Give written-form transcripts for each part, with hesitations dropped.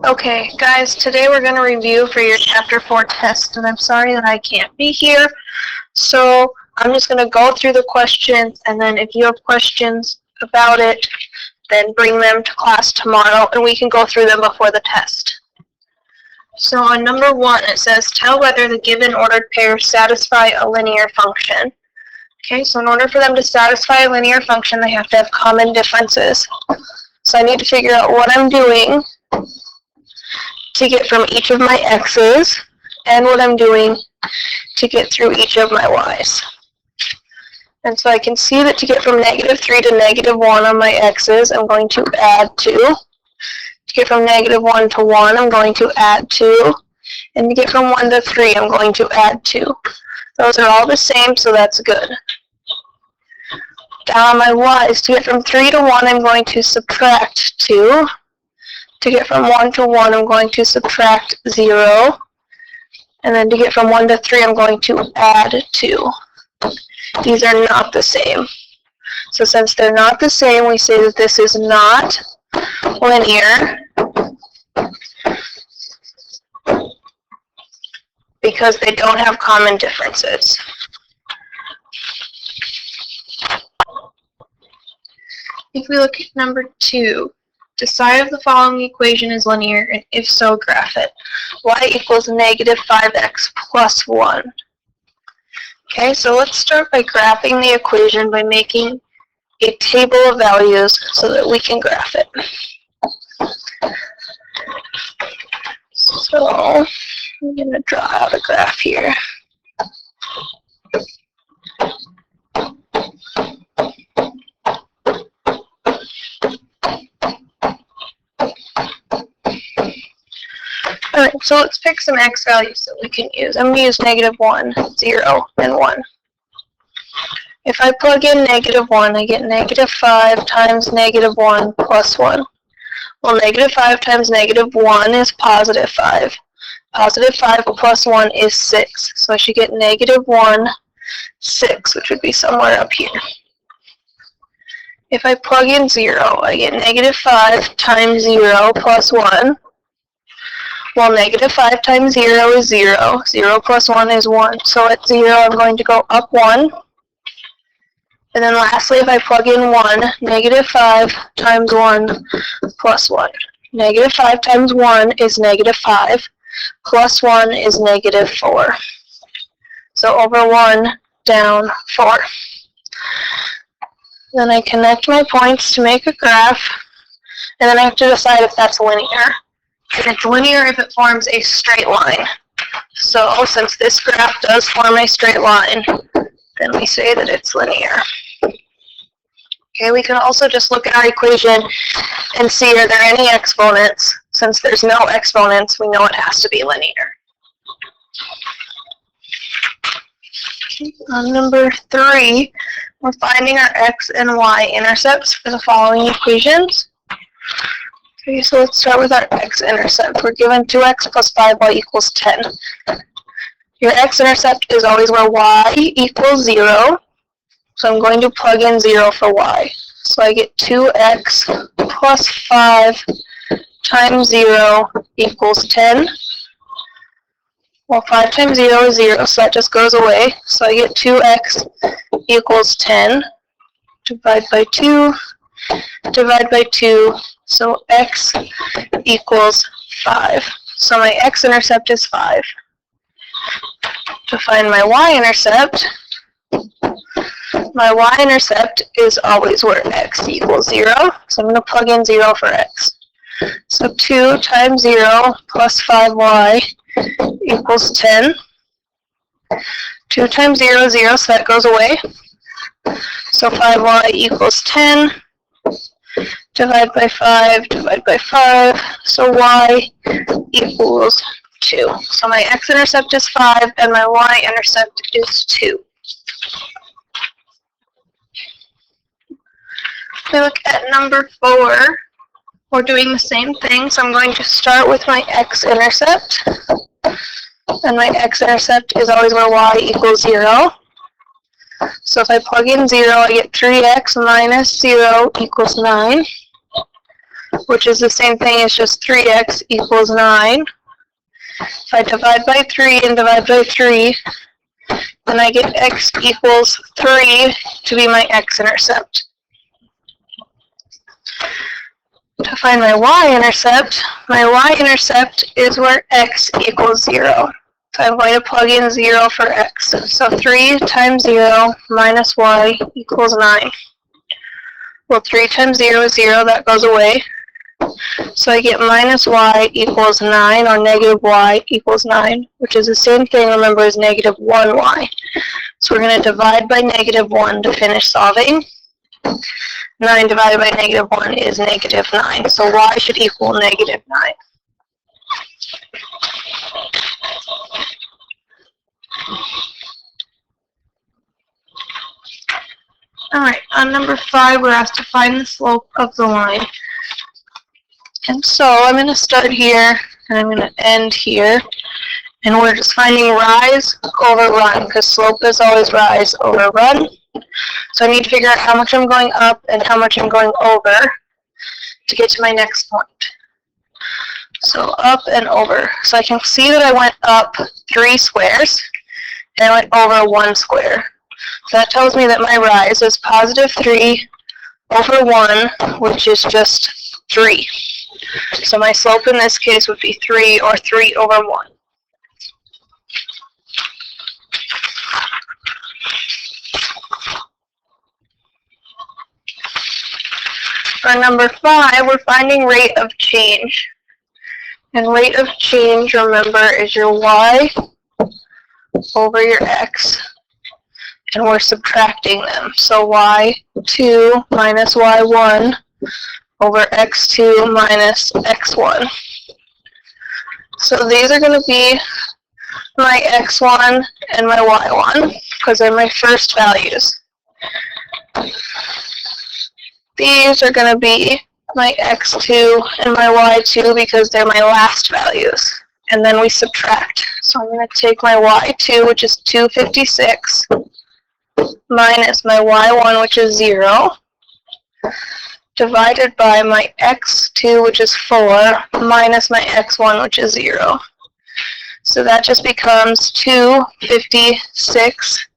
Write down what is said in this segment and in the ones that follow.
Okay, guys, today we're going to review for your Chapter 4 test, and I'm sorry that I can't be here, so I'm just going to go through the questions, and then if you have questions about it, then bring them to class tomorrow, and we can go through them before the test. So on number 1, it says, tell whether the given ordered pairs satisfy a linear function. Okay, so in order for them to satisfy a linear function, they have to have common differences. So I need to figure out what I'm doing to get from each of my x's, and what I'm doing to get through each of my y's. And so I can see that to get from -3 to -1 on my x's, I'm going to add 2. To get from -1 to 1, I'm going to add 2. And to get from 1 to 3, I'm going to add 2. Those are all the same, so that's good. Down on my y's, to get from 3 to 1, I'm going to subtract 2. To get from 1 to 1, I'm going to subtract 0. And then to get from 1 to 3, I'm going to add 2. These are not the same. So since they're not the same, we say that this is not linear because they don't have common differences. If we look at number 2, decide if the following equation is linear, and if so, graph it. Y equals -5x plus 1. Okay, so let's start by graphing the equation by making a table of values so that we can graph it. So I'm going to draw out a graph here. Alright, so let's pick some x values that we can use. I'm going to use -1, 0, and 1. If I plug in -1, I get -5 times -1 plus 1. Well, -5 times -1 is positive 5. Positive 5 plus 1 is 6. So I should get -1, 6, which would be somewhere up here. If I plug in 0, I get -5 times 0 plus 1. Well, -5 times 0 is 0. 0 plus 1 is 1. So at 0, I'm going to go up 1. And then lastly, if I plug in 1, -5 times 1 plus 1. -5 times 1 is -5. Plus 1 is -4. So over 1, down 4. Then I connect my points to make a graph. And then I have to decide if that's linear. And it's linear if it forms a straight line. So since this graph does form a straight line, then we say that it's linear. Okay, we can also just look at our equation and see are there any exponents. Since there's no exponents, we know it has to be linear. On number 3, we're finding our x and y-intercepts for the following equations. Okay, so let's start with our x-intercept. We're given 2x plus 5y equals 10. Your x-intercept is always where y equals 0. So I'm going to plug in 0 for y. So I get 2x plus 5 times 0 equals 10. Well, 5 times 0 is 0, so that just goes away. So I get 2x equals 10. Divide by 2. Divide by 2. So x equals 5. So my x-intercept is 5. To find my y-intercept is always where x equals 0. So I'm going to plug in 0 for x. So 2 times 0 plus 5y equals 10. 2 times 0 is 0, so that goes away. So 5y equals 10. Divide by 5, divide by 5, so y equals 2. So my x-intercept is 5, and my y-intercept is 2. If we look at number 4, we're doing the same thing, so I'm going to start with my x-intercept. And my x-intercept is always where y equals 0. So if I plug in 0, I get 3x minus 0 equals 9. which is the same thing as just 3x equals 9. If I divide by 3 and divide by 3, then I get x equals 3 to be my x-intercept. To find my y-intercept is where x equals 0. So I'm going to plug in 0 for x. So 3 times 0 minus y equals 9. Well, 3 times 0 is 0, that goes away. So I get minus y equals 9, or negative y equals 9, which is the same thing, remember, as negative 1y. So we're going to divide by negative 1 to finish solving. 9 divided by negative 1 is negative 9. So y should equal negative 9. Alright, on number 5, we're asked to find the slope of the line. And so I'm going to start here, and I'm going to end here. And we're just finding rise over run, because slope is always rise over run. So I need to figure out how much I'm going up and how much I'm going over to get to my next point. So up and over. So I can see that I went up 3 squares, and I went over 1 square. So that tells me that my rise is positive 3 over 1, which is just 3. So my slope in this case would be 3, or 3 over 1. For number 5, we're finding rate of change. And rate of change, remember, is your y over your x. And we're subtracting them. So y2 minus y1 over x2 minus x1. So these are going to be my x1 and my y1, because they're my first values. These are going to be my x2 and my y2 because they're my last values. And then we subtract. So I'm going to take my y2, which is 256, minus my y1, which is 0, divided by my x2, which is 4, minus my x1, which is 0. So that just becomes 256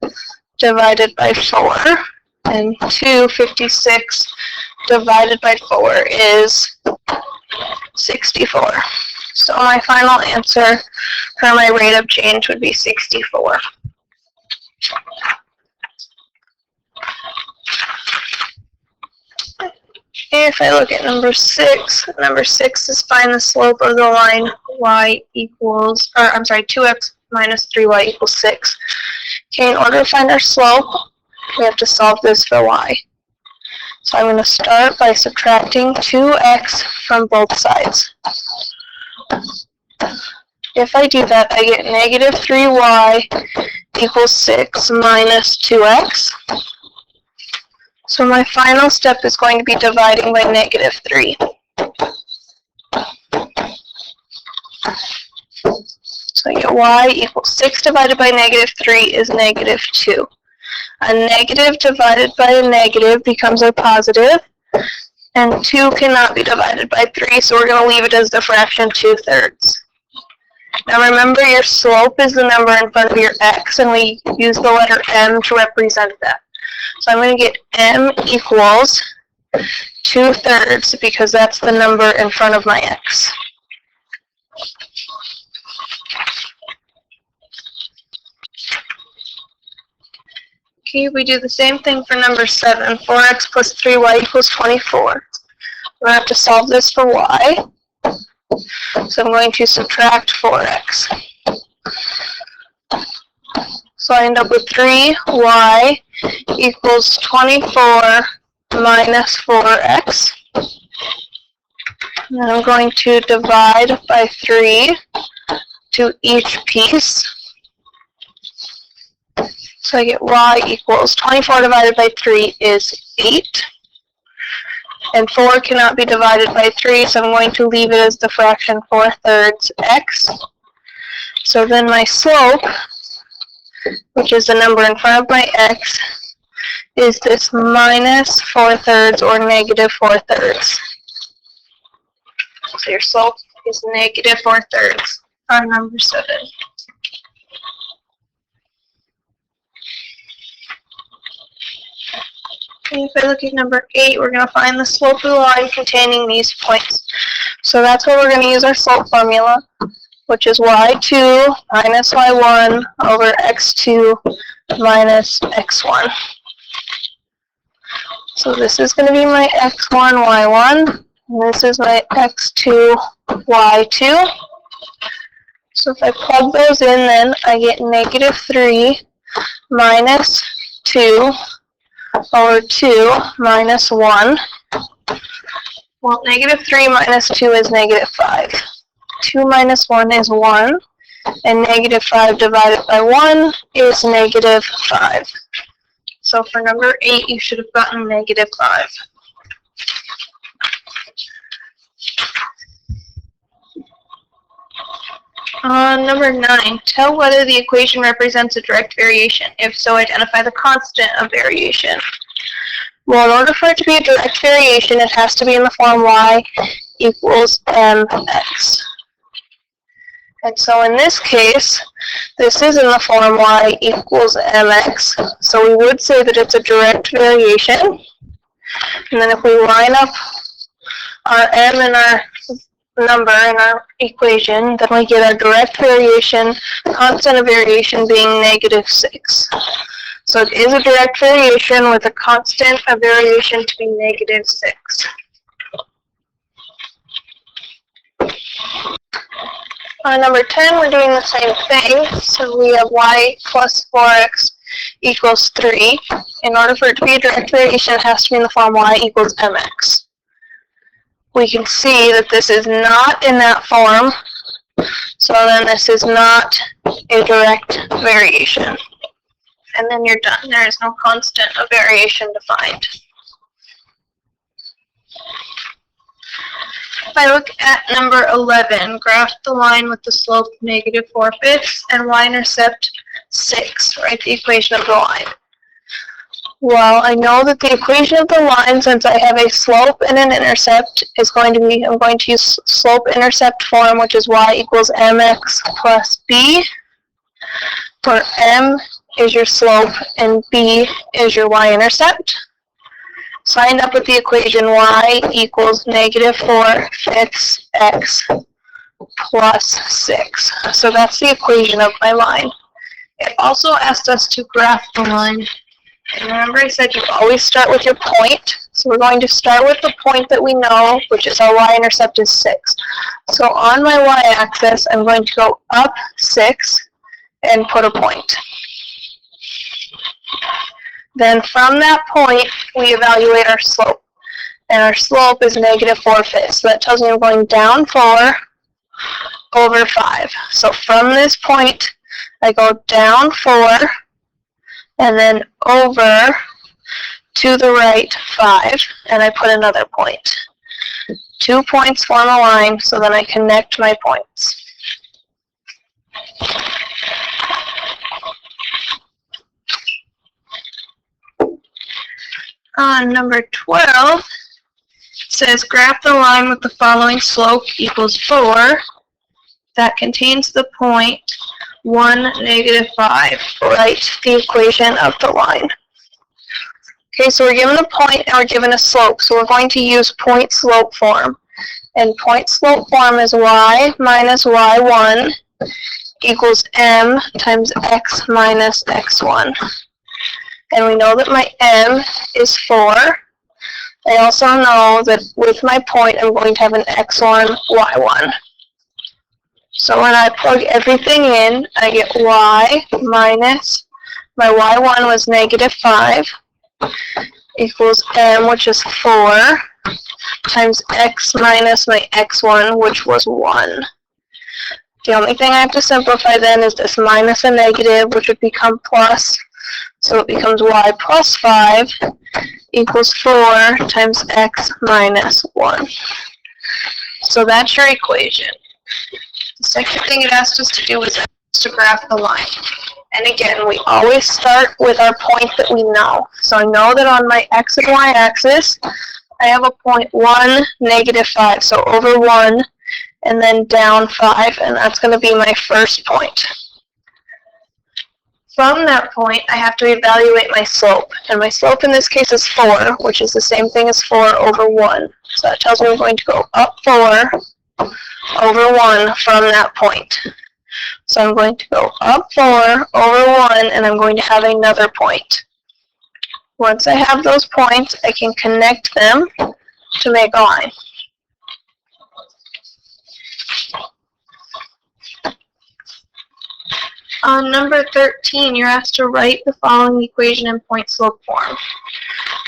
divided by 4. And 256 divided by 4 is 64. So my final answer for my rate of change would be 64. If I look at number 6 is find the slope of the line y equals, or I'm sorry, 2x minus 3y equals 6. Okay, in order to find our slope, we have to solve this for y. So I'm going to start by subtracting 2x from both sides. If I do that, I get negative 3y equals 6 minus 2x. So my final step is going to be dividing by negative 3. So I get y equals 6 divided by negative 3 is negative 2. A negative divided by a negative becomes a positive, and 2 cannot be divided by 3, so we're going to leave it as the fraction 2/3. Now remember, your slope is the number in front of your x, and we use the letter m to represent that. So I'm going to get m equals 2/3 because that's the number in front of my x. Okay, we do the same thing for number 7. 4x plus 3y equals 24. We're going to have to solve this for y. So I'm going to subtract 4x. So I end up with 3y equals 24 minus 4x. And then I'm going to divide by 3 to each piece. So I get y equals 24 divided by 3 is 8. And 4 cannot be divided by 3, so I'm going to leave it as the fraction 4/3 x. So then my slope, which is the number in front of my x, is this minus 4/3 or negative 4/3. So your slope is negative 4/3 on number 7. And if I look at number 8, we're going to find the slope of the line containing these points. So that's where we're going to use our slope formula, which is y2 minus y1 over x2 minus x1. So this is going to be my x1, y1, and this is my x2, y2. So if I plug those in, then I get negative 3 minus 2 over 2 minus 1. Well, negative 3 minus 2 is negative 5. 2 minus 1 is 1, and negative 5 divided by 1 is negative 5. So for number 8, you should have gotten negative 5. Number 9, tell whether the equation represents a direct variation. If so, identify the constant of variation. Well, in order for it to be a direct variation, it has to be in the form y equals mx. And so in this case, this is in the form y equals mx. So we would say that it's a direct variation. And then if we line up our m and our number in our equation, then we get our direct variation, constant of variation being negative 6. So it is a direct variation with a constant of variation to be negative 6. On number 10, we're doing the same thing. So we have y plus 4x equals 3. In order for it to be a direct variation, it has to be in the form y equals mx. We can see that this is not in that form, so then this is not a direct variation. And then you're done. There is no constant of variation defined. If I look at number 11, graph the line with the slope negative 4/5 and y-intercept 6. Write the equation of the line. Well, I know that the equation of the line, since I have a slope and an intercept, is going to be, I'm going to use slope-intercept form, which is y equals mx plus b, where m is your slope and b is your y-intercept. So I end up with the equation y equals negative 4/5 x plus 6. So that's the equation of my line. It also asked us to graph the line. And remember I said you always start with your point. So we're going to start with the point that we know, which is our y-intercept is 6. So on my y-axis, I'm going to go up 6 and put a point. Then from that point, we evaluate our slope. And our slope is negative 4/5. So that tells me I'm going down 4 over 5. So from this point, I go down 4 and then over to the right 5, and I put another point. 2 points form a line, so then I connect my points. Number 12 says graph the line with the following slope equals 4 that contains the point 1, negative 5. Write the equation of the line. Okay, so we're given a point and we're given a slope. So we're going to use point-slope form. And point-slope form is y minus y1 equals m times x minus x1. And we know that my m is 4. I also know that with my point, I'm going to have an x1, y1. So when I plug everything in, I get y minus, my y1 was negative 5, equals m, which is 4, times x minus my x1, which was 1. The only thing I have to simplify then is this minus a negative, which would become plus. So it becomes y plus 5 equals 4 times x minus 1. So that's your equation. The second thing it asked us to do was to graph the line. And again, we always start with our point that we know. So I know that on my x and y axis, I have a point 1, negative 5, so over 1, and then down 5, and that's going to be my first point. From that point, I have to evaluate my slope, and my slope in this case is 4, which is the same thing as 4 over 1. So that tells me I'm going to go up 4 over 1 from that point. So I'm going to go up 4 over 1, and I'm going to have another point. Once I have those points, I can connect them to make a line. On number 13, you're asked to write the following equation in point-slope form.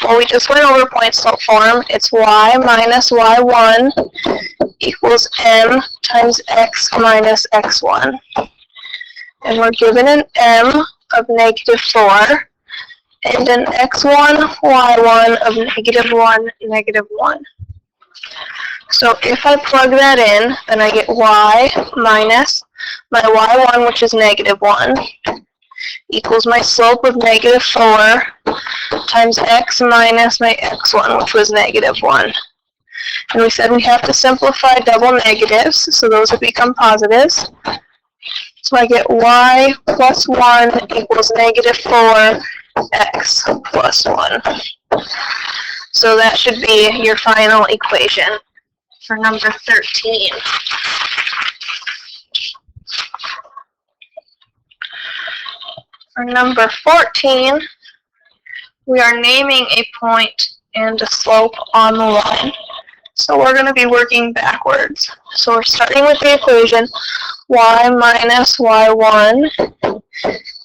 Well, we just went over point-slope form. It's y minus y1 equals m times x minus x1. And we're given an m of negative 4 and an x1, y1 of negative 1, negative 1. So if I plug that in, then I get y minus my y1, which is negative 1, equals my slope of negative 4 times x minus my x1, which was negative 1. And we said we have to simplify double negatives, so those would become positives. So I get y plus 1 equals negative 4 x plus 1. So that should be your final equation for number 13. For number 14, we are naming a point and a slope on the line. So we're going to be working backwards. So we're starting with the equation y minus y1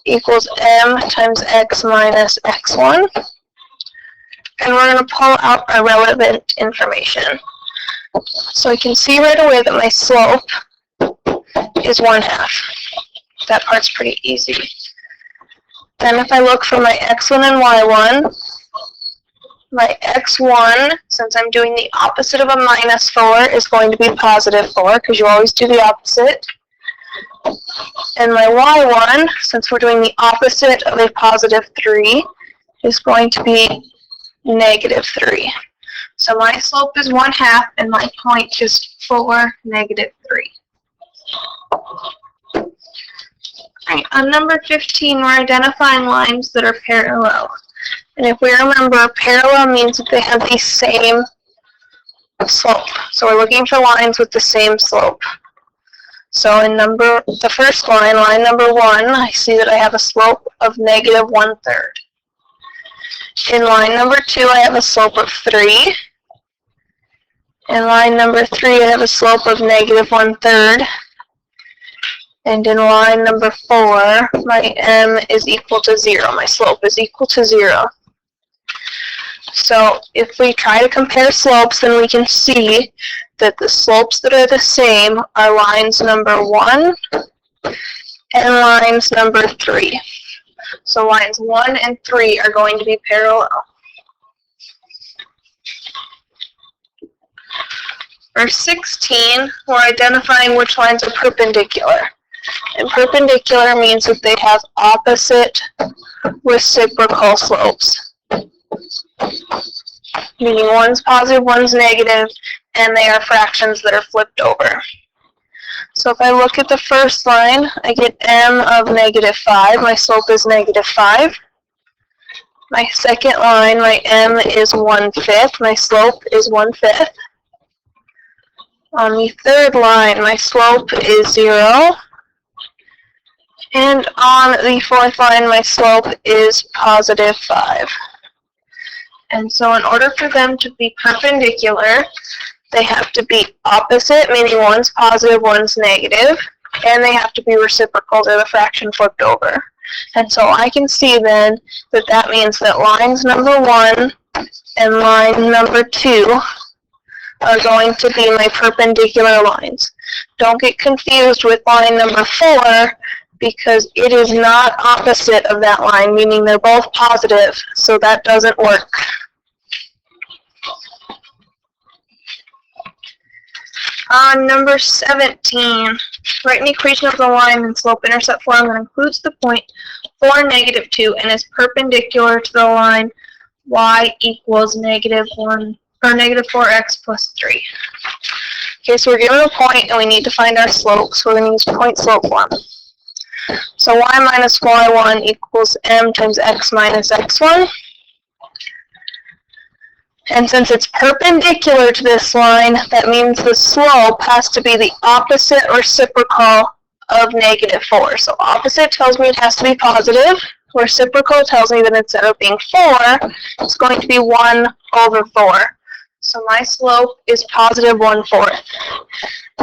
equals m times x minus x1. And we're going to pull out our relevant information. So I can see right away that my slope is 1/2. That part's pretty easy. Then if I look for my x1 and y1, my x1, since I'm doing the opposite of a minus 4, is going to be positive 4, because you always do the opposite. And my y1, since we're doing the opposite of a positive 3, is going to be negative 3. So my slope is 1/2, and my point is 4, negative 3. Alright, on number 15, we're identifying lines that are parallel. And if we remember, parallel means that they have the same slope. So we're looking for lines with the same slope. So in the first line, line number 1, I see that I have a slope of negative 1/3. In line number 2, I have a slope of 3. In line number 3, I have a slope of negative 1/3. And in line number 4, my m is equal to 0. My slope is equal to 0. So if we try to compare slopes, then we can see that the slopes that are the same are lines number 1 and lines number 3. So lines 1 and 3 are going to be parallel. For 16, we're identifying which lines are perpendicular. And perpendicular means that they have opposite reciprocal slopes. Meaning one's positive, one's negative, and they are fractions that are flipped over. So if I look at the first line, I get m of negative 5. My slope is negative 5. My second line, my m is 1/5. My slope is 1/5. On the third line, my slope is 0. And on the fourth line, my slope is positive 5. And so in order for them to be perpendicular, they have to be opposite, meaning one's positive, one's negative, and they have to be reciprocal to the fraction flipped over. And so I can see then that that means that lines number 1 and line number 2 are going to be my perpendicular lines. Don't get confused with line number 4, because it is not opposite of that line, meaning they're both positive, so that doesn't work. On number 17, write an equation of the line in slope-intercept form that includes the point 4, negative 2, and is perpendicular to the line y equals negative 1, or negative 4x plus 3. Okay, so we're given a point and we need to find our slope, so we're going to use point slope form. So y minus y1 equals m times x minus x1. And since it's perpendicular to this line, that means the slope has to be the opposite reciprocal of negative 4. So opposite tells me it has to be positive. Reciprocal tells me that instead of being 4, it's going to be 1 over 4. So my slope is positive 1/4.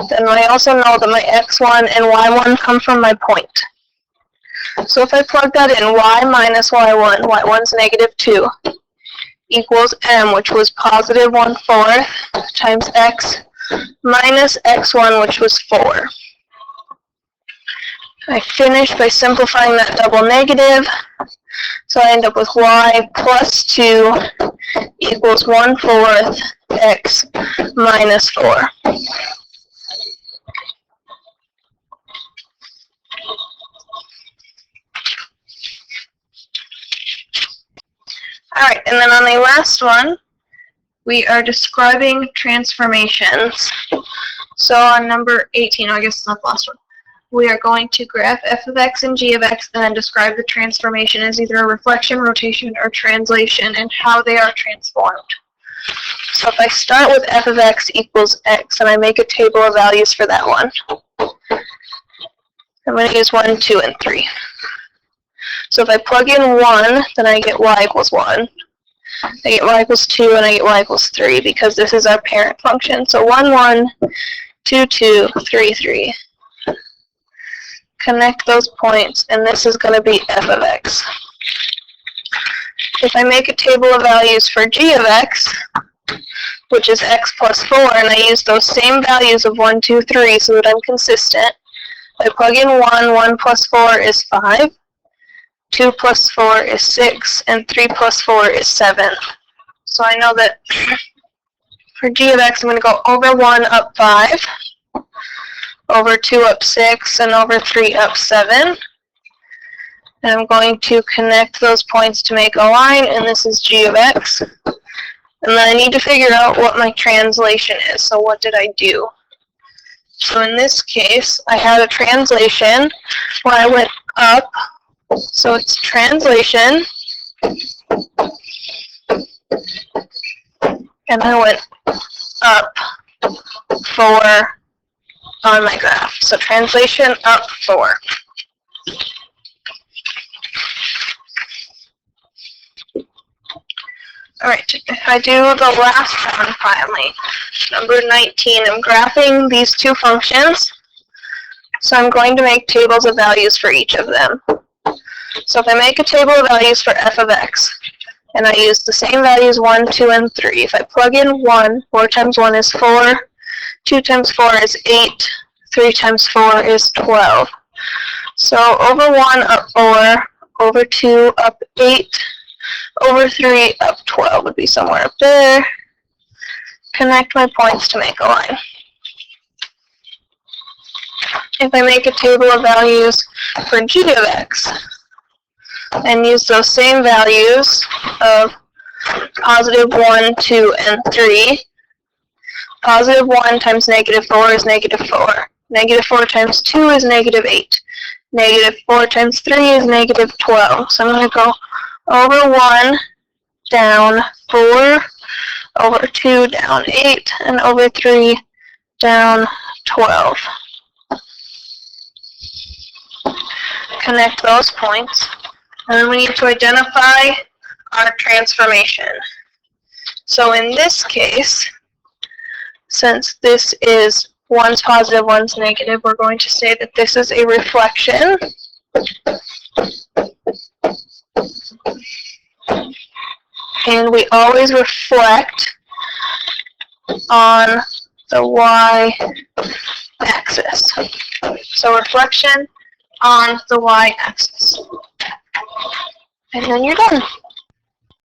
Then I also know that my x1 and y1 come from my point. So if I plug that in, y minus y1, y1's negative 2, equals m, which was positive 1/4, times x minus x1, which was 4. I finish by simplifying that double negative, so I end up with y plus 2 equals 1/4 x minus 4. Alright, and then on the last one, we are describing transformations. So on number 18, I guess it's not the last one, we are going to graph f of x and g of x and then describe the transformation as either a reflection, rotation, or translation and how they are transformed. So if I start with f of x equals x and I make a table of values for that one, I'm going to use 1, 2, and 3. So if I plug in 1, then I get y equals 1. I get y equals 2, and I get y equals 3 because this is our parent function. So 1, 1, 2, 2, 3, 3. Connect those points, and this is going to be f of x. If I make a table of values for g of x, which is x plus 4, and I use those same values of 1, 2, 3 so that I'm consistent, I plug in 1, 1 plus 4 is 5, 2 plus 4 is 6, and 3 plus 4 is 7. So I know that for g of x, I'm going to go over 1 up 5, over 2 up 6, and over 3 up 7. And I'm going to connect those points to make a line, and this is g of x. And then I need to figure out what my translation is. So what did I do? So in this case, I had a translation where I went up. So it's translation, and I went up 4 on my graph. So translation up 4. Alright, if I do the last one finally, number 19, I'm graphing these two functions. So I'm going to make tables of values for each of them. So if I make a table of values for f of x, and I use the same values 1, 2, and 3, if I plug in 1, 4 times 1 is 4, 2 times 4 is 8, 3 times 4 is 12. So over 1 up 4, over 2 up 8, over 3 up 12 would be somewhere up there. Connect my points to make a line. If I make a table of values for g of x, and use those same values of positive 1, 2, and 3. Positive 1 times negative 4 is negative 4. Negative 4 times 2 is negative 8. Negative 4 times 3 is negative 12. So I'm going to go over 1, down 4, over 2, down 8, and over 3, down 12. Connect those points. And then we need to identify our transformation. So in this case, since this is one's positive, one's negative, we're going to say that this is a reflection. And we always reflect on the y-axis. So reflection on the y-axis. And then you're done.